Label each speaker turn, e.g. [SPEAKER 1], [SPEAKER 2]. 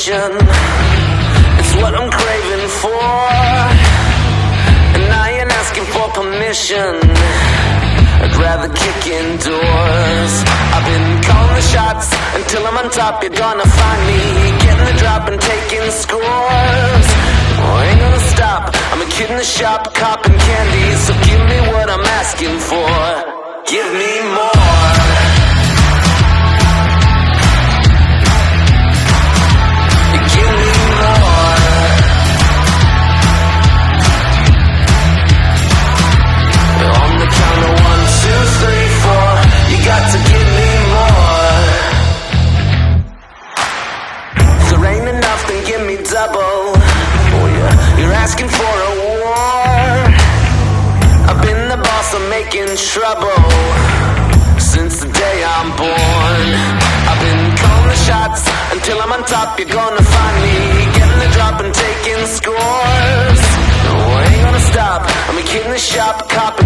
[SPEAKER 1] ambition. It's what I'm craving for, and I ain't asking for permission. I'd rather kick in doors. I've been calling the shots until I'm on top. You're gonna find me getting the drop and taking scores. Oh, I ain't gonna stop. I'm a kid in the shop, copping candy. So give me what I'm asking for. Give me more. Give me more. On the count of 1, 2, 3, 4, you got to give me more. If there ain't enough, then give me double. Oh yeah, you're asking for a war. I've been the boss, I'm making trouble since the day I'm born. I've been calling the shots until I'm on top. You're gonna find me getting the drop and taking scores. No, I ain't gonna stop. I'm a kid in the shop, cop